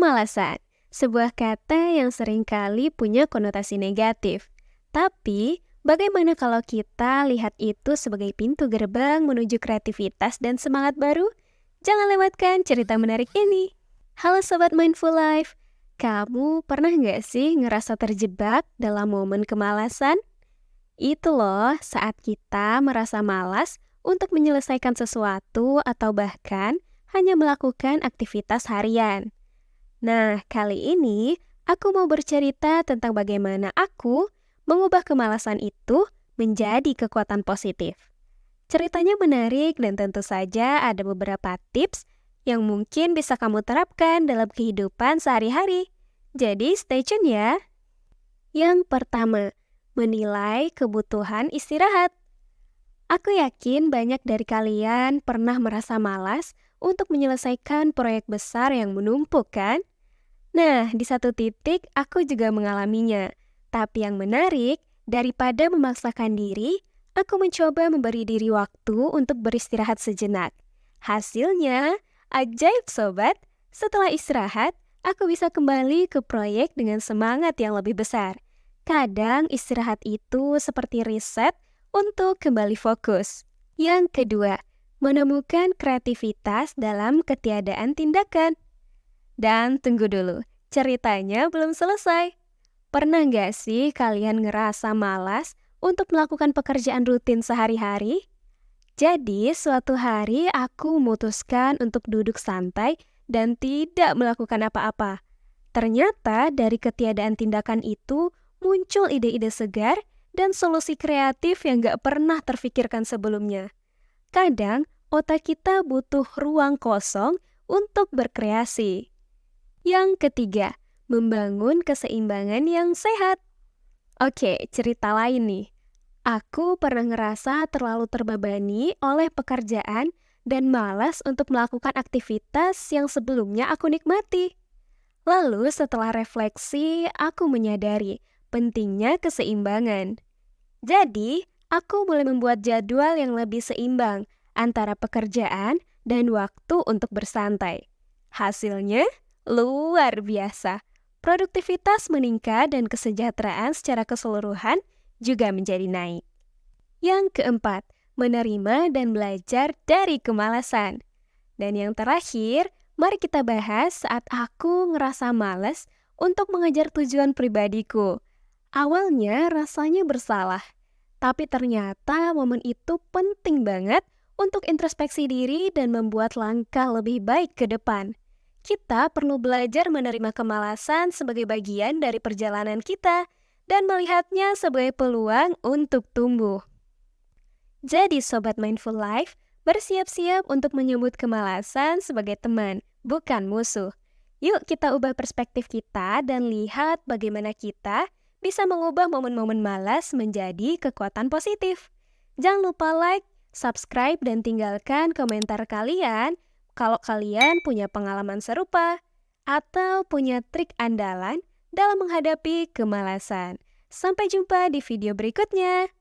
Kemalasan, sebuah kata yang seringkali punya konotasi negatif. Tapi, bagaimana kalau kita lihat itu sebagai pintu gerbang menuju kreativitas dan semangat baru? Jangan lewatkan cerita menarik ini. Halo Sobat Mindful Life, kamu pernah nggak sih ngerasa terjebak dalam momen kemalasan? Itu loh saat kita merasa malas untuk menyelesaikan sesuatu atau bahkan hanya melakukan aktivitas harian. Nah, kali ini aku mau bercerita tentang bagaimana aku mengubah kemalasan itu menjadi kekuatan positif. Ceritanya menarik dan tentu saja ada beberapa tips yang mungkin bisa kamu terapkan dalam kehidupan sehari-hari. Jadi stay tune ya. Yang pertama, menilai kebutuhan istirahat. Aku yakin banyak dari kalian pernah merasa malas untuk menyelesaikan proyek besar yang menumpuk kan? Nah, di satu titik aku juga mengalaminya. Tapi yang menarik, daripada memaksakan diri, aku mencoba memberi diri waktu untuk beristirahat sejenak. Hasilnya, ajaib sobat, setelah istirahat, aku bisa kembali ke proyek dengan semangat yang lebih besar. Kadang istirahat itu seperti reset untuk kembali fokus. Yang kedua, menemukan kreativitas dalam ketiadaan tindakan. Dan tunggu dulu, ceritanya belum selesai. Pernah nggak sih kalian ngerasa malas untuk melakukan pekerjaan rutin sehari-hari? Jadi, suatu hari aku memutuskan untuk duduk santai dan tidak melakukan apa-apa. Ternyata dari ketiadaan tindakan itu muncul ide-ide segar dan solusi kreatif yang nggak pernah terfikirkan sebelumnya. Kadang, otak kita butuh ruang kosong untuk berkreasi. Yang ketiga, membangun keseimbangan yang sehat. Oke, cerita lain nih. Aku pernah ngerasa terlalu terbebani oleh pekerjaan dan malas untuk melakukan aktivitas yang sebelumnya aku nikmati. Lalu setelah refleksi, aku menyadari pentingnya keseimbangan. Jadi, aku mulai membuat jadwal yang lebih seimbang antara pekerjaan dan waktu untuk bersantai. Hasilnya luar biasa. Produktivitas meningkat dan kesejahteraan secara keseluruhan juga menjadi naik. Yang keempat, menerima dan belajar dari kemalasan. Dan yang terakhir, mari kita bahas saat aku ngerasa malas untuk mengejar tujuan pribadiku. Awalnya rasanya bersalah, tapi ternyata momen itu penting banget untuk introspeksi diri dan membuat langkah lebih baik ke depan. Kita perlu belajar menerima kemalasan sebagai bagian dari perjalanan kita dan melihatnya sebagai peluang untuk tumbuh. Jadi Sobat Mindful Life, bersiap-siap untuk menyambut kemalasan sebagai teman, bukan musuh. Yuk kita ubah perspektif kita dan lihat bagaimana kita bisa mengubah momen-momen malas menjadi kekuatan positif. Jangan lupa like, subscribe, dan tinggalkan komentar kalian kalau kalian punya pengalaman serupa atau punya trik andalan dalam menghadapi kemalasan. Sampai jumpa di video berikutnya.